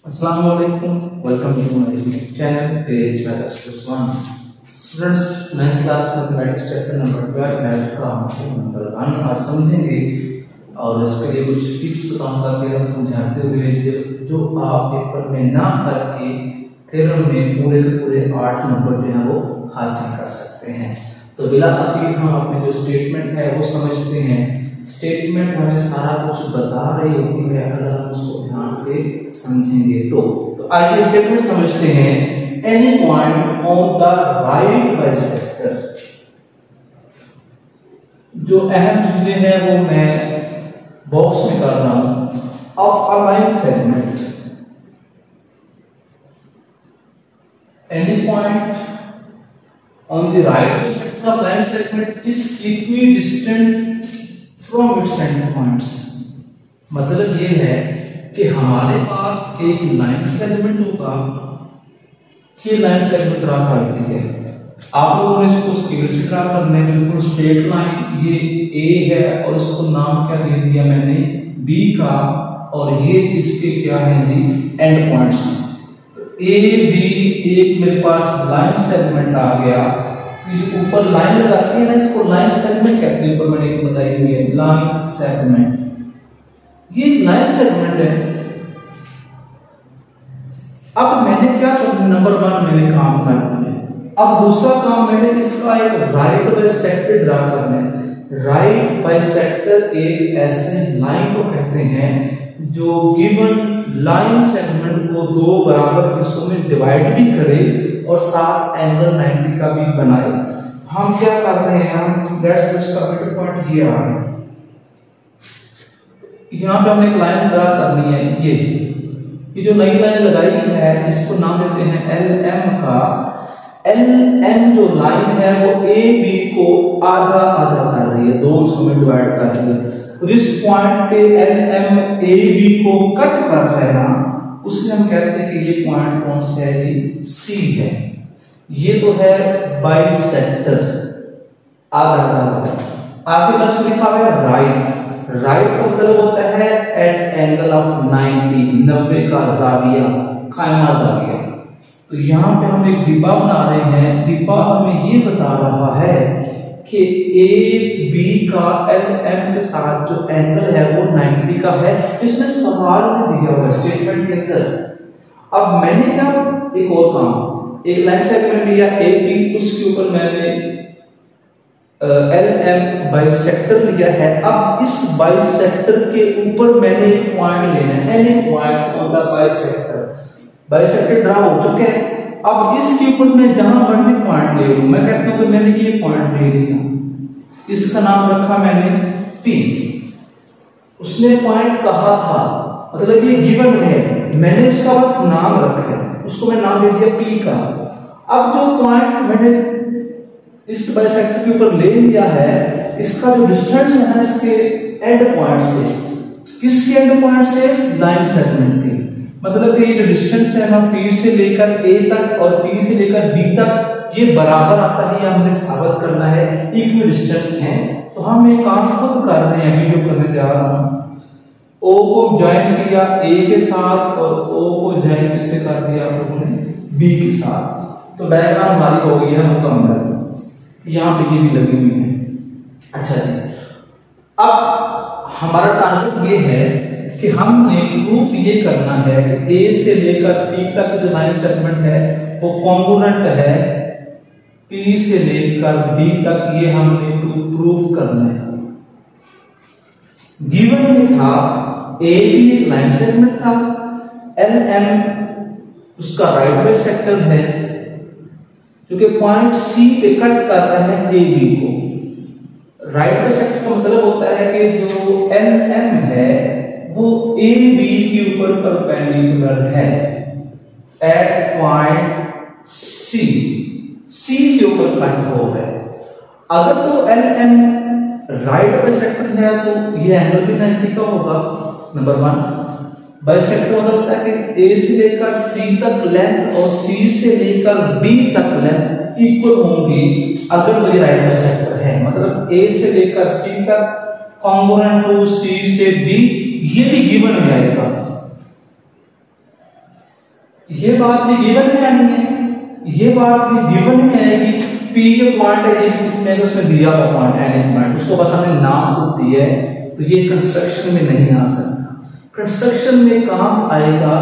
अस्सलाम वालेकुम, welcome to my YouTube channel page one. Students, 9th class mathematics chapter number 12 math का number 1 आज समझेंगे और इसके लिए कुछ टिप्स बताऊंगा थ्योरम समझाते हुए जो आप पेपर में ना करके थ्योरम में पूरे के पूरे 8 नंबर जो है वो हासिल कर सकते हैं। तो बिला तकलीफ हम अपने जो स्टेटमेंट है वो समझते हैं। स्टेटमेंट हमें सारा कुछ बता रही होती है अगर हम उसको ध्यान से समझेंगे तो आइए स्टेटमेंट समझते हैं। Any point on the right bisector, जो अहम चीजें हैं वो मैं बॉक्स में कर रहा हूं। Of a line segment, any point on the right bisector of line segment is equi distant from its and points. मतलब ये है कि हमारे पास एक लाइन सेगमेंट होगा, ये लाइन सेगमेंट ड्रा कर दी है। आप लोगों ने इसको स्केल से ड्रा करना है, बिल्कुल स्ट्रेट लाइन। ये ए है और इसको नाम क्या दे दिया मैंने, बी का, और ये इसके क्या है जी, एंड पॉइंट्स। तो ए बी एक मेरे पास लाइन सेगमेंट आ गया। ये ऊपर लाइन लगाती है ना, इसको लाइन सेगमेंट कहते हैं। ऊपर मैंने एक बताई हुई है लाइन सेगमेंट, ये लाइन सेगमेंट है। अब मैंने क्या करना, नंबर 1 मैंने काम कर दिया। अब दूसरा काम मैंने इसका एक राइट बाइसेक्टर ड्रा करना है। राइट बाइसेक्टर एक ऐसे लाइन को कहते हैं जो गिवन लाइन सेगमेंट को दो बराबर हिस्सों में डिवाइड भी करे और साथ एंगल 90 का भी बनाए। हम क्या कर रहे हैं, हम लेट्स इसका मिड पॉइंट ये आ रहा है। यहां पे हमने एक लाइन ड्रा करनी है। ये जो नई लाइन लगाई है इसको नाम देते हैं LM का। LM जो लाइन है वो AB को आधा आधा कर रही है, दो हिस्सों में डिवाइड कर रही है। तो इस पॉइंट पे LM AB को कट कर रहा है ना, उससे हम कहते हैं कि ये पॉइंट कौन सा है जी, C है। ये तो है बाइसेक्टर, आधा आधा। आगे लफ्ज लिखा हुआ है राइट। राइट का मतलब होता है एट एंगल ऑफ 90 का जाविया, कायमा जाविया। तो यहाँ पे हम एक डिब्बा बना रहे हैं। डिब्बा हमें ये बता रहा है कि ए बी का LM के साथ जो एंगल है वो 90 का है। इसने सवाल में दिया हुआ स्टेटमेंट के अंदर। अब मैंने क्या, एक और काम, एक लाइन सेगमेंट लिया AB, उसके ऊपर मैंने LM बाइसेक्टर लिया है। अब इस बाइसेक्टर के ऊपर मैंने एक पॉइंट लेना है, any point on the bisector. Bisector draw हो चुके हैं। अब इसके ऊपर मैं जहां मर्जी पॉइंट ले लूं, मैं कहता हूं कि मैंने ये पॉइंट ले लिया, इसका नाम रखा मैंने P। उसने पॉइंट कहा था, मतलब ये गिवन है, मैंने इसका बस नाम रखा है, उसको मैं नाम दे दिया P का। अब जो पॉइंट मैंने इस बाइसेक्टर के ऊपर ले लिया है, इसका जो डिस्टेंस है ना इसके एंड पॉइंट से, किसके एंड पॉइंट से, लाइन सेगमेंट के। मतलब कि ये जो डिस्टेंस है ना P से लेकर A तक और P से लेकर B तक, ये बराबर आता है, ये हमने साबित करना है, इक्वी डिस्टेंस है। तो हम एक काम खुद कर रहे हैं, जो करने जा रहा हूं। O को ज्वाइन किया A के साथ और O को ज्वाइन किससे कर दिया हमने, B के साथ। तो डायग्राम हमारी हो गई है मुकम्मल। यहाँ पे ये भी लगी हुई है। अच्छा जी, अब हमारा टारगेट ये है कि हमने प्रूफ ये करना है कि A से लेकर P तक जो लाइन सेगमेंट है वो कॉन्ग्रुएंट है P से लेकर B तक, ये हमने प्रूफ करना है। गिवन में था A भी एक लाइन सेगमेंट था, LM उसका राइट बाइसेक्टर है, क्योंकि पॉइंट C पे कट कर रहा है AB को। राइट बाइसेक्टर का मतलब होता है कि जो LM है वो AB के ऊपर परपेंडिकुलर है एट पॉइंट C के ऊपर कट हो रहा है। अगर तो LM राइट बाइसेक्टर है तो ये एंगल भी 90 का होगा, नंबर 1। बाइसेक्टर मतलब होता है कि A से लेकर C तक लेंथ और C से लेकर B तक लेंथ इक्वल होंगी अगर तो ये राइट बाइसेक्टर है। मतलब A से लेकर C तक कॉन्ग्रुएंट टू C से B, ये भी गिवन हो जाएगा। ये बात भी गिवन में आनी है, ये बात भी गिवन में आएगी। पी के पॉइंट है, ये भी किसने है, उसने दिया हुआ पॉइंट एन पॉइंट, उसको बस हमने नाम खुद दिया है, तो ये कंस्ट्रक्शन में नहीं आ सकता। कंस्ट्रक्शन में काम आएगा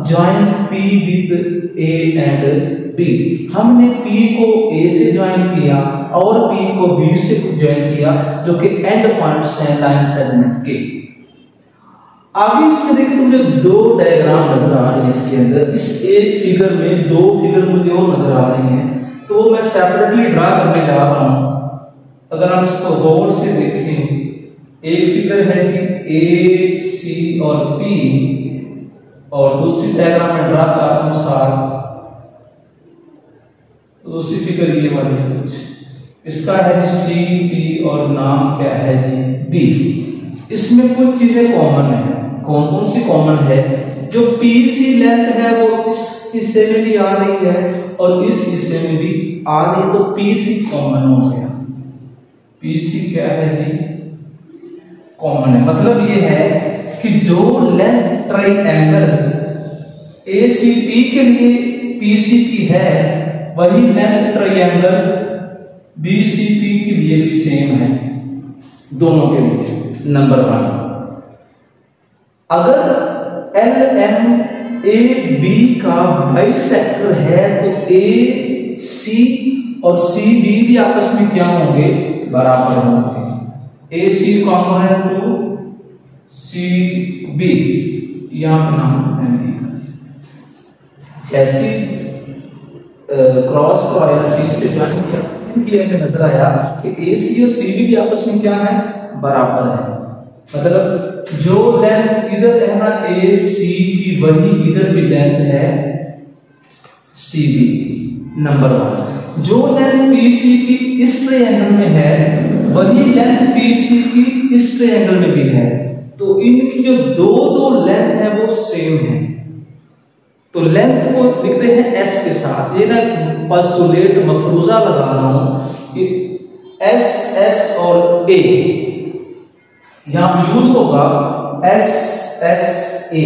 join P with A and B. हमने पी को ए से ज्वाइन किया और पी को बी से ज्वाइन किया, जो कि एंड पॉइंट्स हैं लाइन सेगमेंट के। आगे इसमें देखिए तो मुझे दो डायग्राम नजर आ रही है इसके अंदर, इस एक फिगर में दो फिगर मुझे और नजर आ रही हैं, तो मैं सेपरेटली ड्रा करने जा रहा हूं। अगर हम इसको गौर से देखें, एक फिगर है जी ए सी और पी, और दूसरी डायग्राम में ड्रा कर रहा हूं साथ, तो दूसरी फिगर ये वाली है कुछ, इसका है जी सी पी और नाम क्या है जी बी। इसमें कुछ चीजें कॉमन है। कौन कौन सी कॉमन है? जो पीसी लेंथ है वो इस हिस्से में भी आ रही है और इस हिस्से में भी आ रही है, तो पीसी कॉमन हो गया। पीसी क्या है जी कॉमन है, मतलब ये है कि जो लेंथ ट्राइएंगल एसीपी के लिए पीसी की है, वही लेंथ ट्राइएंगल बीसीपी के लिए भी सेम है, दोनों के लिए। नंबर 1, अगर एल एम ए बी का बाइसेक्टर है तो ए सी और सी बी भी आपस में क्या होंगे? बराबर होंगे। A C component to C B, यहां पे नाम जैसी क्रॉस को आया सी से ज्वाइन किया, हमें नजर आया कि ए सी और सी बी भी आपस में क्या है? बराबर है। मतलब जो लेंथ इधर है ना ए सी की, वही इधर भी लेंथ है सी बी की। नंबर 1, जो लेंथ पी सी की इस ट्रायंगल में है, वही लेंथ पी सी की इस ट्रायंगल में भी है, तो इनकी जो दो लेंथ है वो सेम है। तो लेंथ को लिखते हैं एस के साथ। ये ना पोस्टुलेट मफरूजा लगा रहा हूं कि एस एस और ए यहां यूज होगा एस एस ए।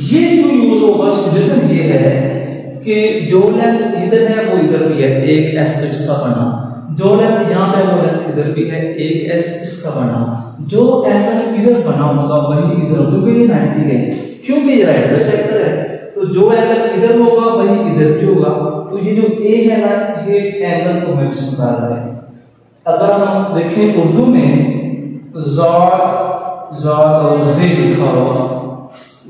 ये क्यों यूज होगा? उसकी रीजन ये है कि जो लेंथ इधर है वो इधर भी है, एक एस तो इसका बना, जो लेंथ यहां पे वो लेंथ इधर भी है, एक एस इसका बना, जो एंगल इधर बना होगा वही इधर, क्योंकि ये 90 है, क्योंकि ये राइट बाइसेक्टर है, तो जो एंगल इधर होगा वही इधर भी होगा। तो ये जो ए है ना, ये एंगल को मैक्सिमम कर रहा है। अगर हम देखें उर्दू में तो ज़ा और ज़े लिखा हुआ,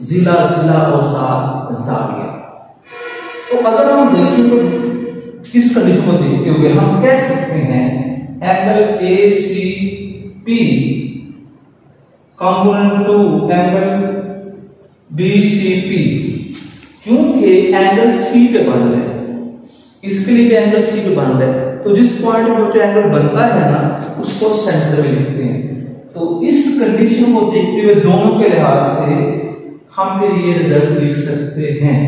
जिला जिला और साथ जाविया। तो अगर हम देखें तो इस कंडीशन को देखते हुए हम कह सकते हैं angle A C P component to angle B C P, क्योंकि एंगल सी पे बन रहा है, इसके लिए भी एंगल सी पे बन रहा है, तो जिस पॉइंट पे जो एंगल बनता है ना उसको सेंटर में लिखते हैं। तो इस कंडीशन को देखते हुए दोनों के लिहाज से हम फिर ये रिजल्ट लिख सकते हैं।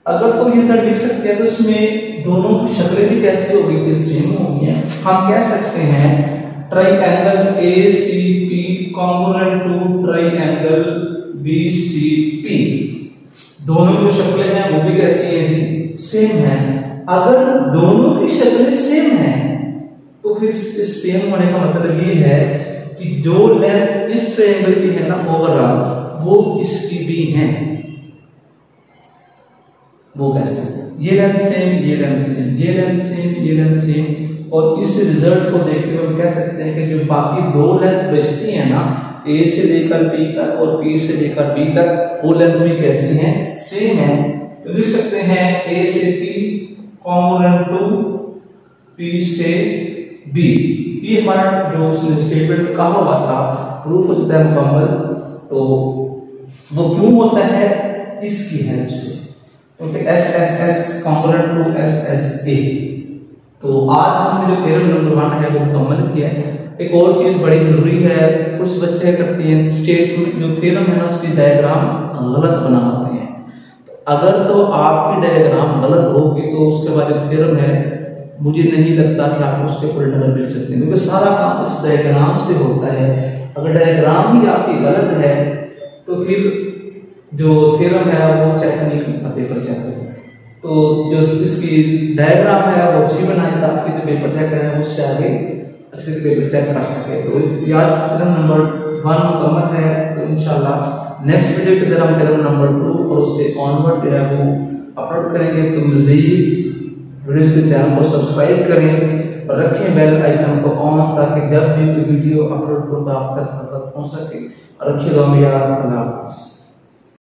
अगर तो ये रिजल्ट लिख सकते हैं तो इसमें दोनों की शक्लें भी कैसी होगी? फिर सेम होंगी। हम कह सकते हैं triangle A C P component to triangle B C P, दोनों की शक्लें हैं वो भी कैसी है जी? सेम है। अगर दोनों की शक्लें सेम है तो फिर इस सेम होने का मतलब ये है कि जो लेंथ इस ट्रायंगल की है ना ओवरऑल, वो इसकी भी है। वो कैसे? ये लेंथ सेम, ये लेंथ सेम, ये लेंथ सेम, ये लेंथ सेम, और इस रिजल्ट को देखते हुए हम कह सकते हैं कि जो बाकी दो लेंथ बचती है ना, ए से लेकर पी तक और पी से लेकर बी तक, वो लेंथ भी कैसी हैं? सेम है। तो लिख सकते हैं ए से पी कॉम्पोनेंट टू पी से बी। ये हमारा जो स्टेटमेंट कहा हुआ था प्रूफ हो जाता है मुकम्मल। तो वो क्यों होता है? इसकी हेल्प से, क्योंकि S S S component to S S A. तो आज हमने जो थ्योरम नंबर 1 है वो मुकम्मल किया है। एक और चीज बड़ी जरूरी है, कुछ बच्चे करते हैं स्टेटमेंट जो थ्योरम है ना उसकी डायग्राम गलत बनाते हैं। तो अगर तो आपकी डायग्राम गलत होगी तो उसके बाद जो थ्योरम है मुझे नहीं लगता कि आप उसके फुल नंबर मिल सकते हैं, क्योंकि सारा काम इस डायग्राम से होता है। अगर डायग्राम ही आपकी गलत है तो फिर जो थ्योरम है वो चेक नहीं करता, पेपर चेक तो जो इसकी डायग्राम है वो अच्छी बनाए ताकि जो पेपर चेक करें उससे आगे अच्छे से पेपर चेक कर सके। तो आज टेरम नंबर 1 मुकम्मल है, तो इंशाल्लाह नेक्स्ट वीडियो के अंदर हम टेरम नंबर 2 और उससे ऑनवर्ड जो है वो अपलोड करेंगे। तो मज़ीद वीडियो के चैनल को सब्सक्राइब करें और रखें बेल आइकन को ऑन, ताकि जब भी कोई वीडियो अपलोड हो तो आप तक पहुँच सके। और रखिए दुआ में याद। अल्लाह हाफ़िज़।